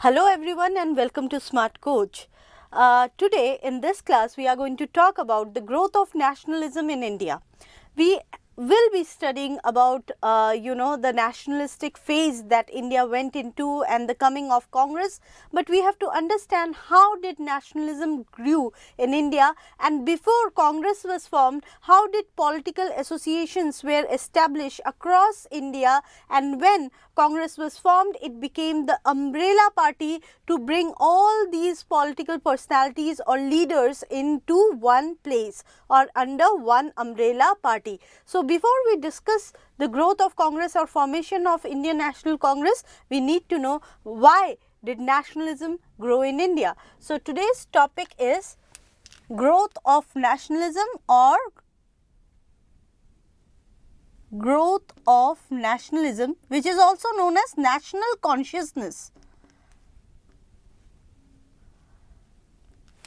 Hello everyone and welcome to Smart Coach. Today in this class we are going to talk about the growth of nationalism in India. We will be studying about the nationalistic phase that India went into and the coming of Congress, but we have to understand how did nationalism grew in India, and before Congress was formed, how did political associations were established across India, and when Congress was formed it became the umbrella party to bring all these political personalities or leaders into one place or under one umbrella party. So before we discuss the growth of Congress or formation of Indian National Congress, we need to know why did nationalism grow in India. So today's topic is growth of nationalism or growth of nationalism, which is also known as national consciousness.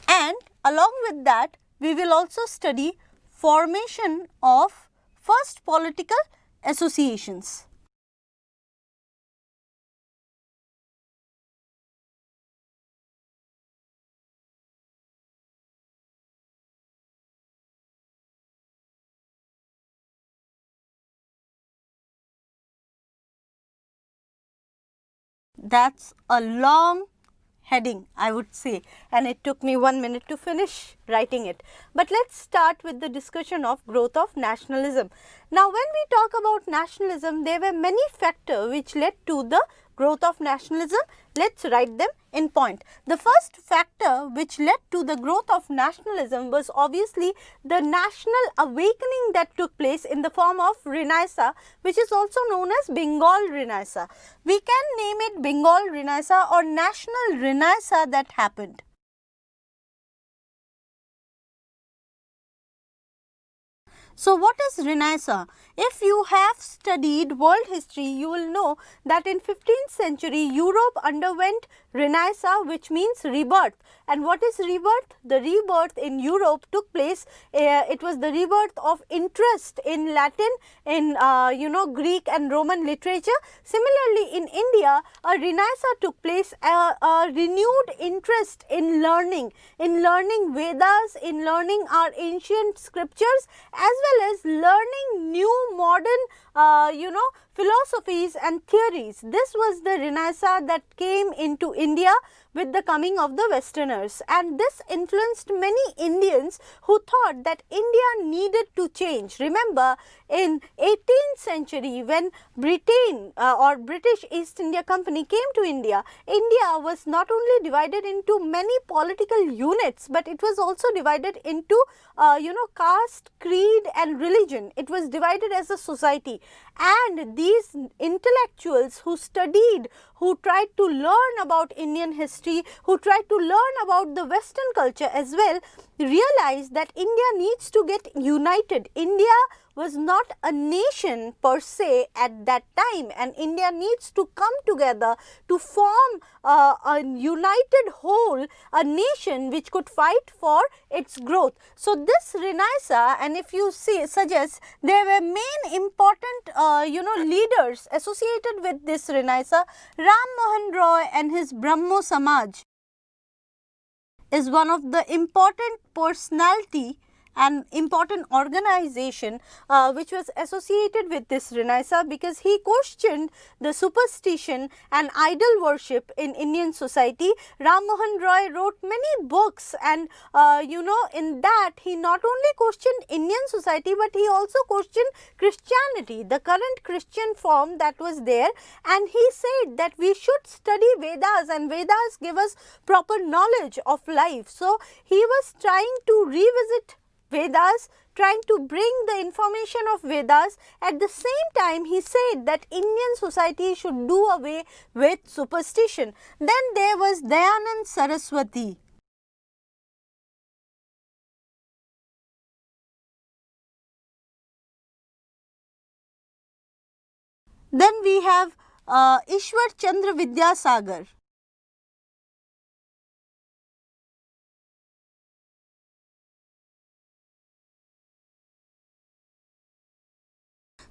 And along with that, we will also study formation of first political associations. That's a long heading, I would say, and it took me 1 minute to finish writing it. But let's start with the discussion of growth of nationalism. Now, when we talk about nationalism, there were many factors which led to the growth of nationalism. Let's write them in point. The first factor which led to the growth of nationalism was obviously the national awakening that took place in the form of Renaissance, which is also known as Bengal Renaissance. We can name it Bengal Renaissance or National Renaissance that happened. So what is Renaissance? If you have studied world history, you will know that in 15th century Europe underwent Renaissance, which means rebirth. And what is rebirth? The rebirth in Europe took place, it was the rebirth of interest in Latin, in Greek and Roman literature. Similarly, in India, a Renaissance took place, a renewed interest in learning Vedas, in learning our ancient scriptures, as well as learning new modern philosophies and theories. This was the Renaissance that came into India with the coming of the Westerners, and this influenced many Indians who thought that India needed to change. Remember, in 18th century when Britain or British East India Company came to India, India was not only divided into many political units, but it was also divided into caste, creed and religion. It was divided as a society, and these intellectuals who studied, who tried to learn about Indian history, who tried to learn about the Western culture as well, realized that India needs to get united. India was not a nation per se at that time, and India needs to come together to form a united whole, a nation which could fight for its growth. So this Renaissance, and if you see, suggests there were main important leaders associated with this Renaissance. Ramchandra Roy and his Brahmo Samaj is one of the important personality and important organization which was associated with this Renaissance, because he questioned the superstition and idol worship in Indian society. Rammohan Roy wrote many books, and in that he not only questioned Indian society, but he also questioned Christianity, the current Christian form that was there, and he said that we should study Vedas, and Vedas give us proper knowledge of life. So he was trying to revisit Vedas, trying to bring the information of Vedas. At the same time, he said that Indian society should do away with superstition. Then there was Dayanand Saraswati. Then we have Ishwar Chandra Vidyasagar.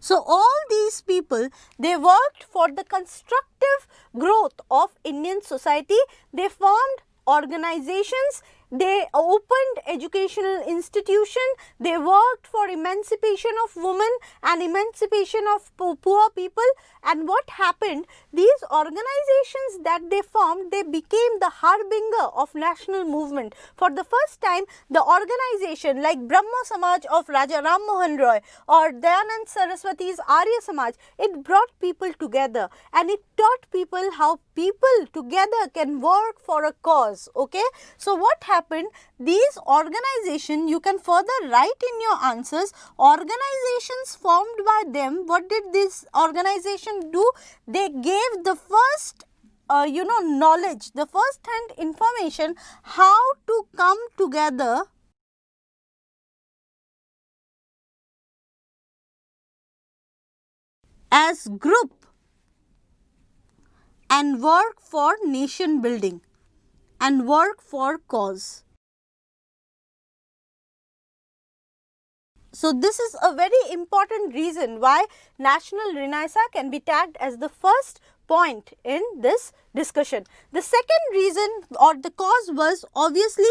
So all these people, they worked for the constructive growth of Indian society. They formed organizations, they opened educational institutions, they worked for emancipation of women and emancipation of poor people. And what happened, these organizations that they formed, they became the harbinger of national movement. For the first time, the organization like Brahmo Samaj of Raja Ram Mohan Roy or Dayanand Saraswati's Arya Samaj, it brought people together and it taught people how people together can work for a cause. Okay, so what happened, these organizations, you can further write in your answers, organizations formed by them, what did this organization do? They gave the first knowledge, the first hand information how to come together as group and work for nation building and work for cause. So this is a very important reason why National Renaissance can be tagged as the first point in this discussion. The second reason or the cause was obviously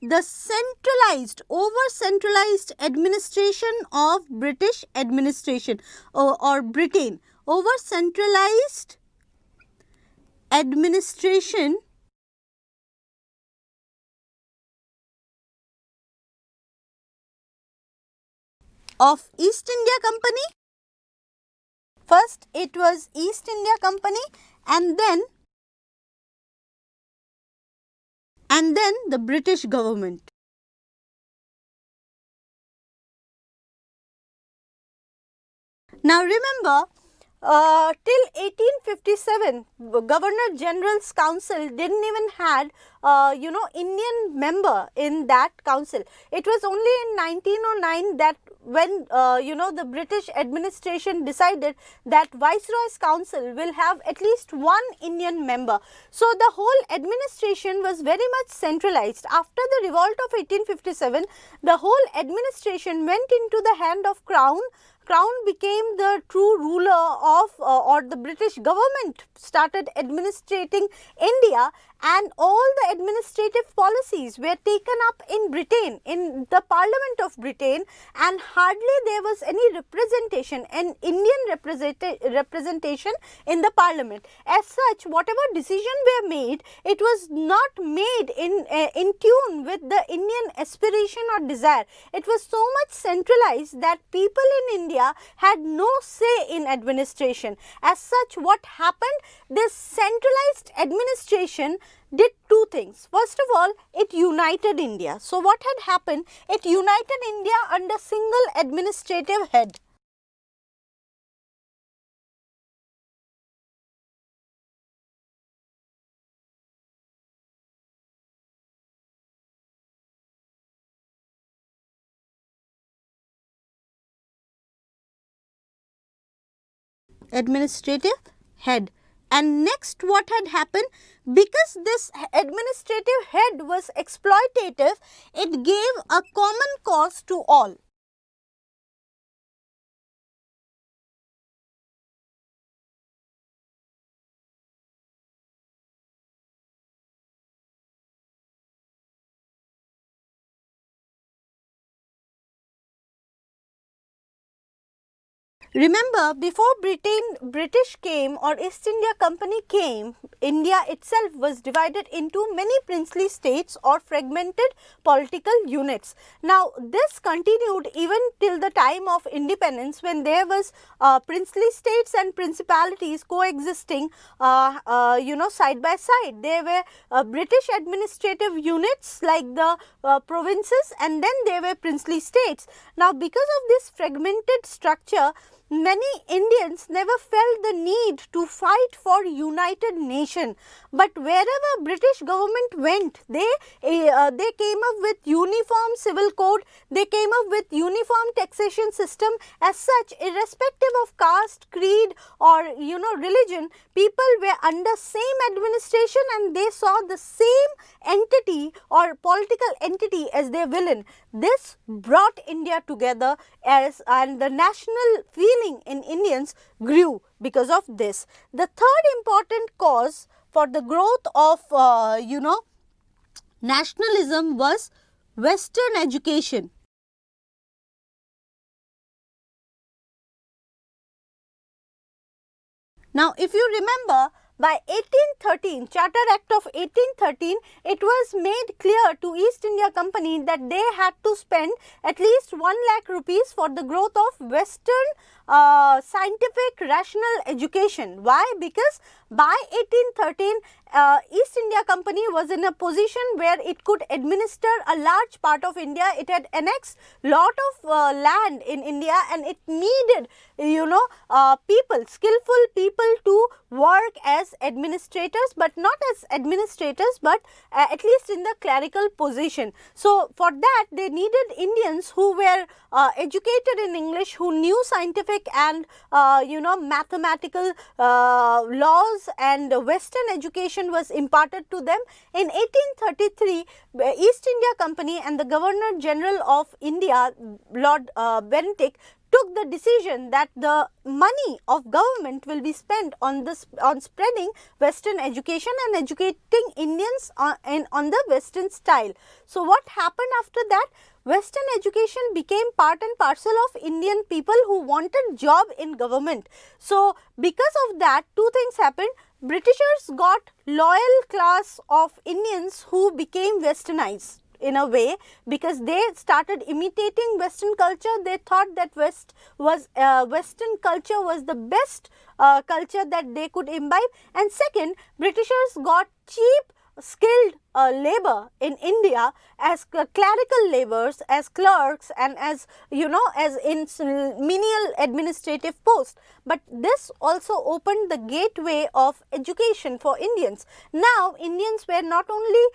the centralized, over-centralized administration of British administration or Britain. Over-centralized administration of East India Company. First it was East India Company and then the British government. Now remember, till 1857, Governor General's Council didn't even had Indian member in that council. It was only in 1909 that when the British administration decided that Viceroy's Council will have at least one Indian member. So the whole administration was very much centralized. After the revolt of 1857, the whole administration went into the hand of Crown. Crown became the true ruler of or the British government started administrating India, and all the administrative policies were taken up in Britain, in the Parliament of Britain, and hardly there was any representation, an Indian representation in the Parliament. As such, whatever decision were made, it was not made in tune with the Indian aspiration or desire. It was so much centralized that people in India had no say in administration. As such, what happened? This centralized administration did two things. First of all, it united India. So what had happened? It united India under single administrative head. Administrative head. And next what had happened, because this administrative head was exploitative, it gave a common cause to all. Remember, before British came or East India Company came, India itself was divided into many princely states or fragmented political units. Now, this continued even till the time of independence, when there was princely states and principalities coexisting, side by side. There were British administrative units like the provinces, and then there were princely states. Now, because of this fragmented structure, many Indians never felt the need to fight for united nation, but wherever British government went, they came up with uniform civil code, they came up with uniform taxation system. As such, irrespective of caste, creed or religion, people were under same administration and they saw the same entity or political entity as their villain. This brought India together and the national feeling feeling in Indians grew because of this. The third important cause for the growth of nationalism was Western education. Now, if you remember, by 1813, Charter Act of 1813, it was made clear to East India Company that they had to spend at least 1 lakh rupees for the growth of Western scientific rational education. Why? Because by 1813, East India Company was in a position where it could administer a large part of India. It had annexed lot of land in India, and it needed people, skillful people to work as administrators, but not as administrators, but at least in the clerical position. So, for that they needed Indians who were educated in English, who knew scientific and mathematical laws, and Western education was imparted to them. In 1833, East India Company and the Governor General of India, Lord Bentinck, took the decision that the money of government will be spent on spreading Western education and educating Indians on the Western style. So, what happened after that? Western education became part and parcel of Indian people who wanted job in government. So, because of that, two things happened. Britishers got loyal class of Indians who became westernized in a way, because they started imitating Western culture. They thought that Western culture was the best culture that they could imbibe. And second, Britishers got cheap skilled labor in India as clerical laborers, as clerks, and as as in menial administrative posts. But this also opened the gateway of education for Indians. Now, Indians were not only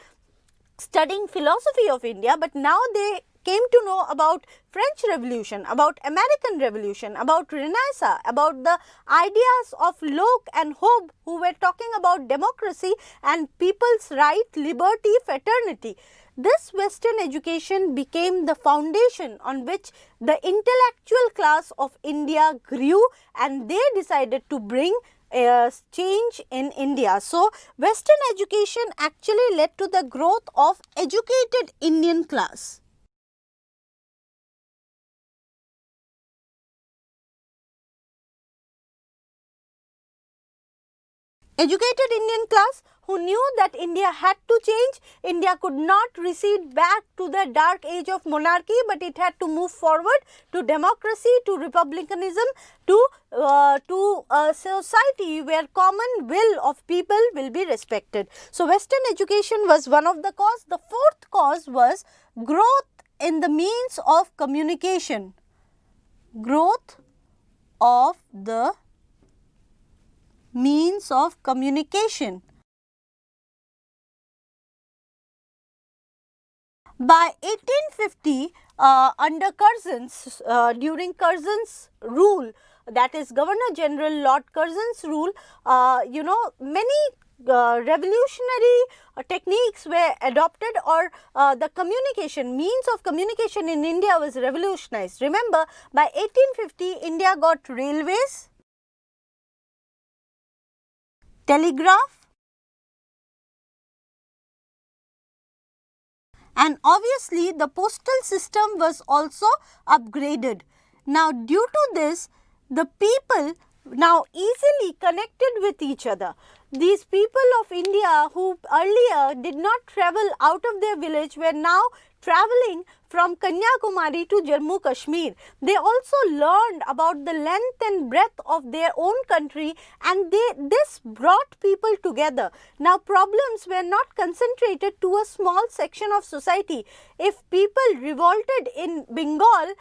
studying philosophy of India, but now they came to know about French Revolution, about American Revolution, about Renaissance, about the ideas of Locke and Hobbes, who were talking about democracy and people's right, liberty, fraternity. This Western education became the foundation on which the intellectual class of India grew, and they decided to bring change in India. So, Western education actually led to the growth of educated Indian class. Educated Indian class who knew that India had to change. India could not recede back to the dark age of monarchy, but it had to move forward to democracy, to republicanism, to a society where common will of people will be respected. So, Western education was one of the cause. The fourth cause was growth in the means of communication. Growth of the means of communication. By 1850, under Curzon's, during Curzon's rule, that is Governor General Lord Curzon's rule, many revolutionary techniques were adopted, or the communication, means of communication in India was revolutionized. Remember, by 1850, India got railways, telegraph, and obviously the postal system was also upgraded. Now, due to this, the people now easily connected with each other. These people of India who earlier did not travel out of their village were now traveling from Kanyakumari to Jammu Kashmir. They also learned about the length and breadth of their own country, and this brought people together. Now, problems were not concentrated to a small section of society. If people revolted in Bengal,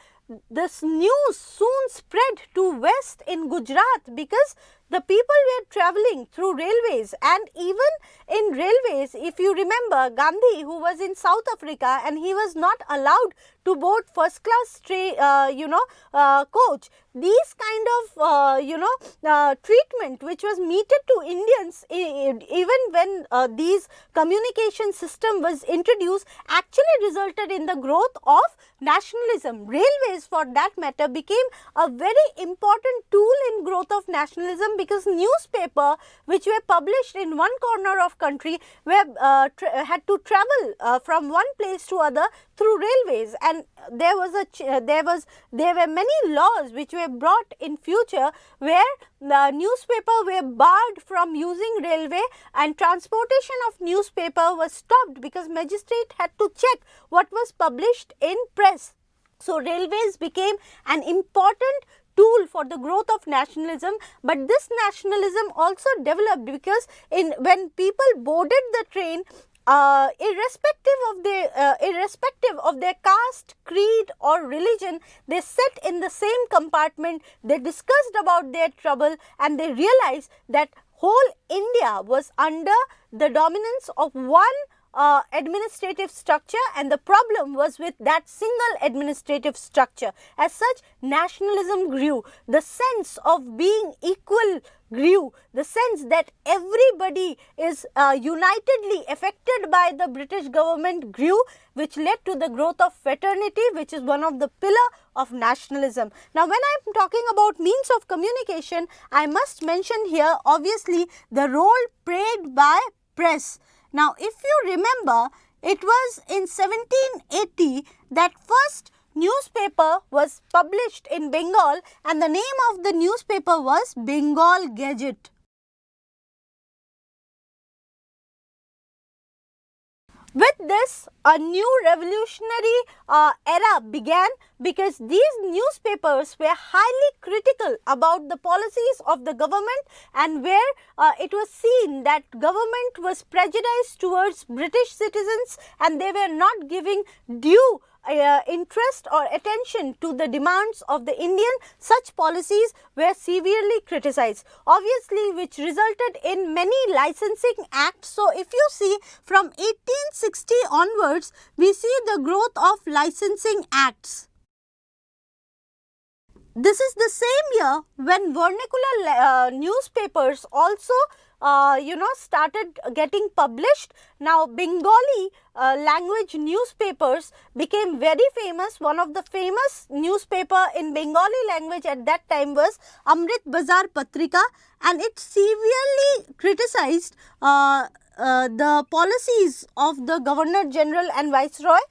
this news soon spread to west in Gujarat, because the people were traveling through railways, and even in railways, if you remember Gandhi, who was in South Africa and he was not allowed to board first class coach. These kind of treatment which was meted to Indians even when these communication system was introduced actually resulted in the growth of nationalism. Railways, for that matter, became a very important tool in growth of nationalism, because newspaper which were published in one corner of country were had to travel from one place to other through railways, and there were many laws which were brought in future where the newspaper were barred from using railway, and transportation of newspaper was stopped because magistrate had to check what was published in press. So railways became an important tool for the growth of nationalism, but this nationalism also developed because when people boarded the train, irrespective of their caste, creed or religion, they sat in the same compartment, they discussed about their trouble, and they realized that whole India was under the dominance of one administrative structure, and the problem was with that single administrative structure. As such, nationalism grew, the sense of being equal grew, the sense that everybody is unitedly affected by the British government grew, which led to the growth of fraternity, which is one of the pillar of nationalism. Now, when I am talking about means of communication, I must mention here obviously the role played by press. Now, if you remember, it was in 1780 that first newspaper was published in Bengal, and the name of the newspaper was Bengal Gazette. With this, a new revolutionary era began, because these newspapers were highly critical about the policies of the government, and where it was seen that government was prejudiced towards British citizens and they were not giving due interest or attention to the demands of the Indian. Such policies were severely criticized, obviously, which resulted in many licensing acts. So, if you see from 1860 onwards, we see the growth of licensing acts. This is the same year when vernacular newspapers also started getting published. Now, Bengali language newspapers became very famous. One of the famous newspaper in Bengali language at that time was Amrit Bazar Patrika, and it severely criticized the policies of the Governor General and Viceroy.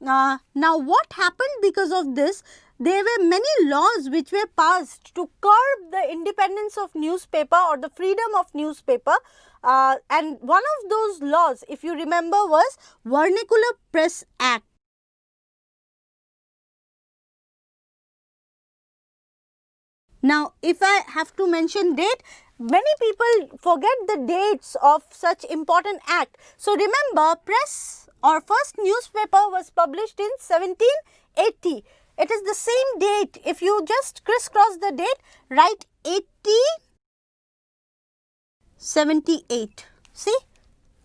Now, what happened because of this? There were many laws which were passed to curb the independence of newspaper or the freedom of newspaper, and one of those laws, if you remember, was Vernacular Press Act. Now, if I have to mention date, many people forget the dates of such important act. So, remember, press or first newspaper was published in 1780. It is the same date. If you just crisscross the date, write 1878. See,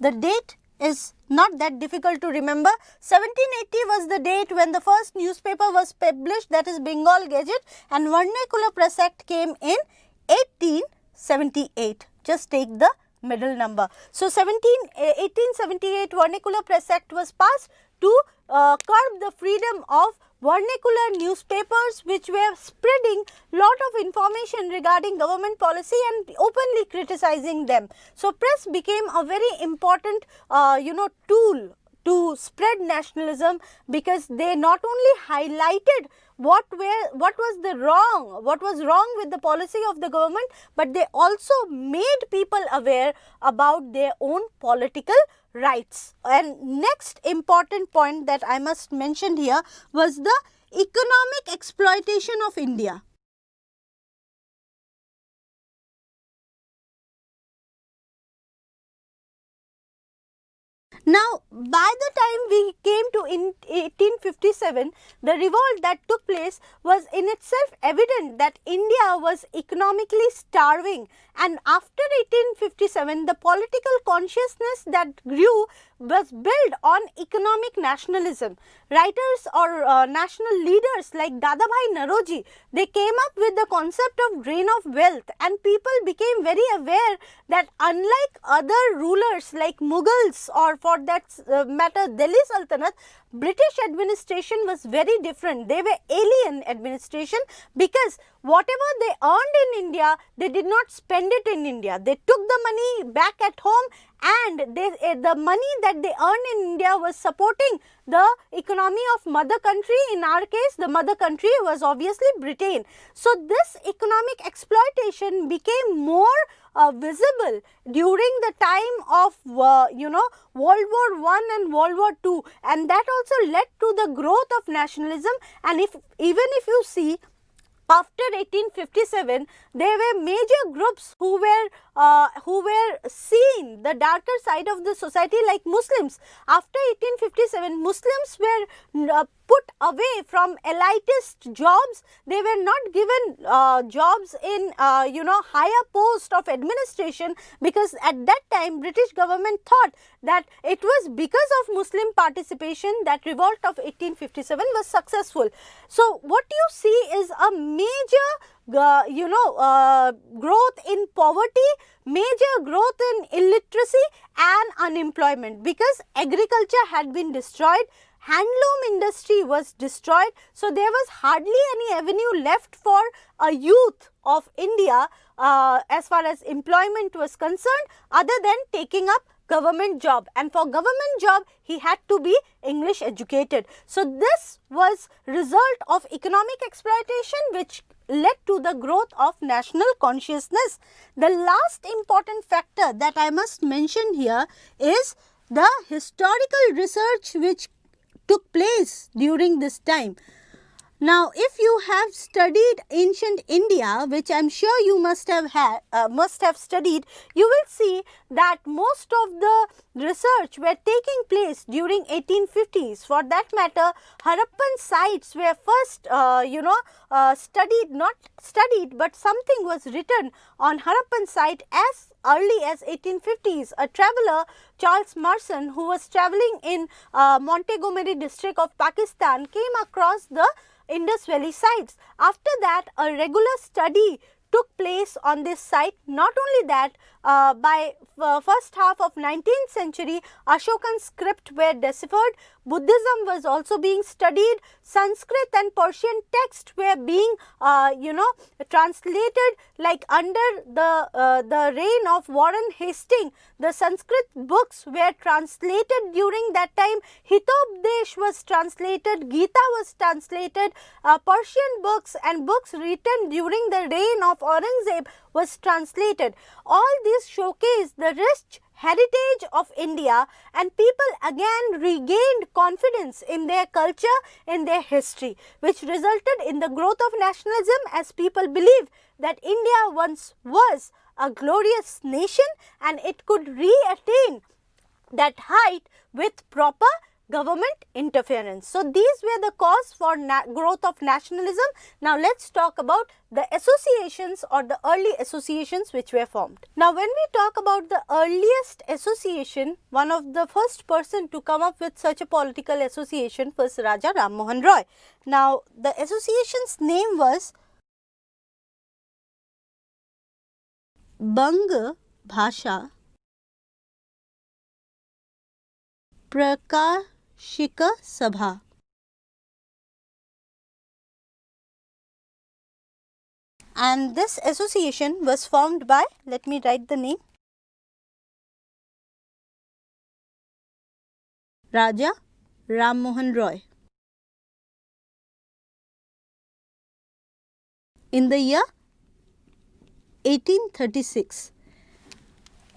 the date is not that difficult to remember. 1780 was the date when the first newspaper was published, that is Bengal Gazette, and Vernacular Press Act came in 1878. Just take the middle number. So, 1878 Vernacular Press Act was passed to curb the freedom of vernacular newspapers, which were spreading lot of information regarding government policy and openly criticizing them. So, press became a very important tool to spread nationalism, because they not only highlighted what was wrong with the policy of the government, but they also made people aware about their own political rights. And next important point that I must mention here was the economic exploitation of India. Now, by the time we came to 1857, the revolt that took place was in itself evident that India was economically starving, and after 1857 the political consciousness that grew was built on economic nationalism. Writers or national leaders like Dadabhai Naroji, they came up with the concept of drain of wealth, and people became very aware that unlike other rulers like Mughals or for that matter Delhi Sultanate, British administration was very different. They were alien administration because whatever they earned in India, they did not spend it in India. They took the money back at home, and the money that they earned in India was supporting the economy of mother country. In our case, the mother country was obviously Britain. So this economic exploitation became more visible during the time of World War I and World War II, and that also led to the growth of nationalism. And even if you see, after 1857, there were major groups who were seeing the darker side of the society, like Muslims. After 1857, Muslims were put away from elitist jobs. They were not given jobs in higher post of administration, because at that time British government thought that it was because of Muslim participation that revolt of 1857 was successful. So what you see is a major growth in poverty, major growth in illiteracy and unemployment, because agriculture had been destroyed, handloom industry was destroyed. So there was hardly any avenue left for a youth of India as far as employment was concerned, other than taking up government job, and for government job he had to be English educated. So this was result of economic exploitation which led to the growth of national consciousness. The last important factor that I must mention here is the historical research which took place during this time. Now, if you have studied ancient India, which I am sure you must have studied, you will see that most of the research were taking place during 1850s. For that matter, Harappan sites were first not studied, but something was written on Harappan site as early as 1850s. A traveller, Charles Marson, who was travelling in Montgomery district of Pakistan, came across the Indus Valley sites. After that, a regular study took place on this site. Not only that, by first half of 19th century, Ashokan script were deciphered, Buddhism was also being studied, Sanskrit and Persian texts were being translated, like under the reign of Warren Hastings. The Sanskrit books were translated during that time, Hitopdesh was translated, Gita was translated, Persian books and books written during the reign of Aurangzeb was translated. All these showcase the rich heritage of India, and people again regained confidence in their culture, in their history, which resulted in the growth of nationalism, as people believe that India once was a glorious nation and it could re-attain that height with proper government interference. So these were the cause for growth of nationalism. Now let's talk about the associations or the early associations which were formed. Now when we talk about the earliest association, one of the first person to come up with such a political association was Raja Ram Mohan Roy. Now the association's name was Bang Bhasha Prakashika Sabha. And this association was formed by, let me write the name, Raja Ram Mohan Roy, in the year 1836.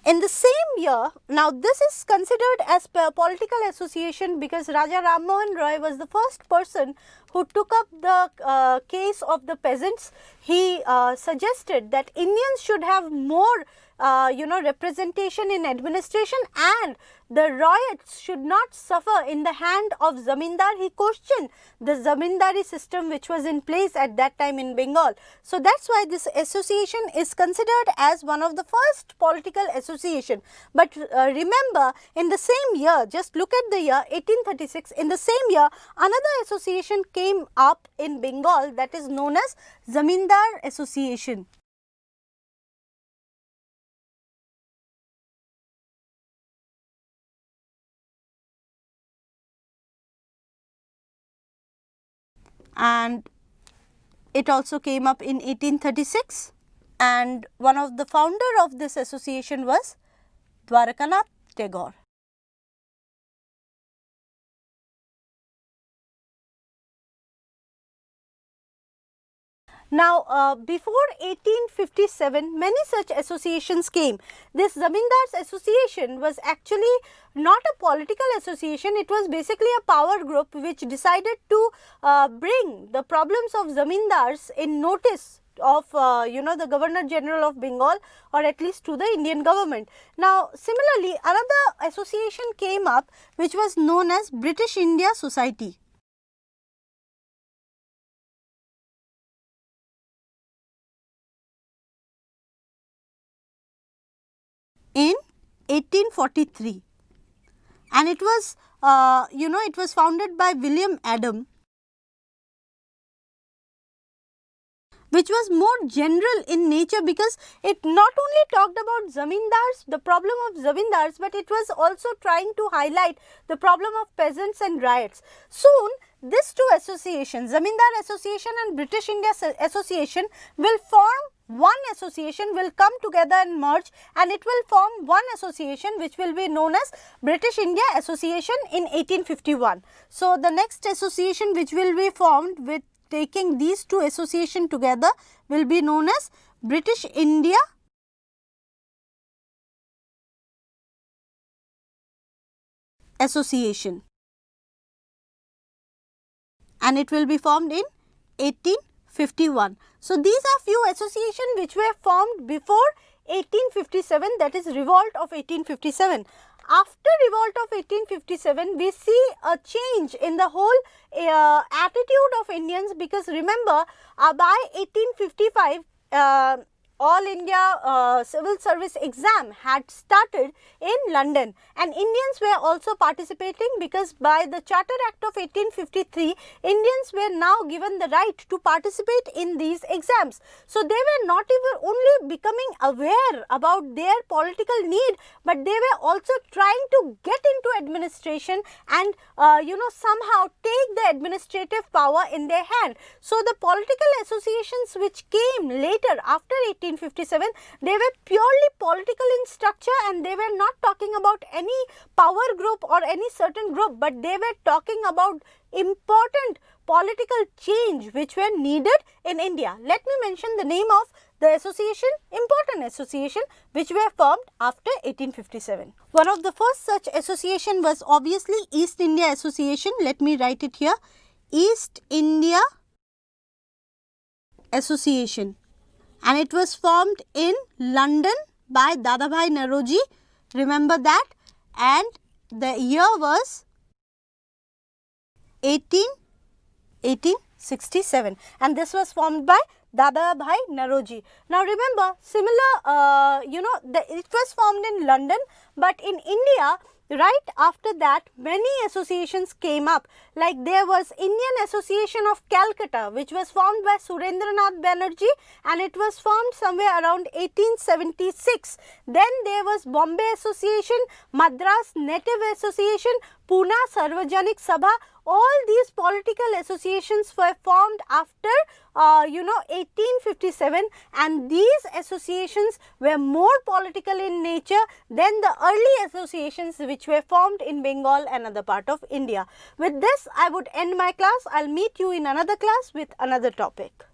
In the same year, now this is considered as political association because Raja Ram Mohan Roy was the first person who took up the case of the peasants. He suggested that Indians should have more representation in administration, and the Royals should not suffer in the hand of Zamindar. He questioned the Zamindari system which was in place at that time in Bengal. So that's why this association is considered as one of the first political association. But remember, in the same year, just look at the year 1836, in the same year another association came up in Bengal, that is known as Zamindar Association. And it also came up in 1836, and one of the founder of this association was Dwarakanath Tagore. Now, before 1857, many such associations came. This Zamindars Association was actually not a political association, it was basically a power group which decided to bring the problems of Zamindars in notice of the Governor General of Bengal, or at least to the Indian government. Now, similarly, another association came up which was known as British India Society. In 1843, and it was it was founded by William Adam, which was more general in nature because it not only talked about Zamindars, the problem of Zamindars, but it was also trying to highlight the problem of peasants and riots. Soon, these two associations, Zamindar Association and British India Association, will form one association, will come together and merge, and it will form one association which will be known as British India Association in 1851. So, the next association which will be formed with taking these two associations together will be known as British India Association, and it will be formed in 1851. So, these are few associations which were formed before 1857, that is revolt of 1857. After revolt of 1857, we see a change in the whole attitude of Indians, because remember by 1855 All India Civil Service exam had started in London, and Indians were also participating because by the Charter Act of 1853, Indians were now given the right to participate in these exams. So, they were not even only becoming aware about their political need, but they were also trying to get into administration and somehow take the administrative power in their hand. So, the political associations which came later after 1857, they were purely political in structure, and they were not talking about any power group or any certain group, but they were talking about important political change which were needed in India. Let me mention the name of the association, important association which were formed after 1857. One of the first such association was obviously East India Association. Let me write it here, East India Association, and it was formed in London by Dadabhai Naoroji, remember that, and the year was 1867, and this was formed by Dadabhai Naoroji. Now, remember similar it was formed in London, but in India right after that many associations came up, like there was Indian Association of Calcutta which was formed by Surendranath Banerjee, and it was formed somewhere around 1876. Then there was Bombay Association, Madras Native Association, Pune Sarvajanik Sabha. All these political associations were formed after 1857, and these associations were more political in nature than the early associations which were formed in Bengal and other part of India. With this, I would end my class. I will meet you in another class with another topic.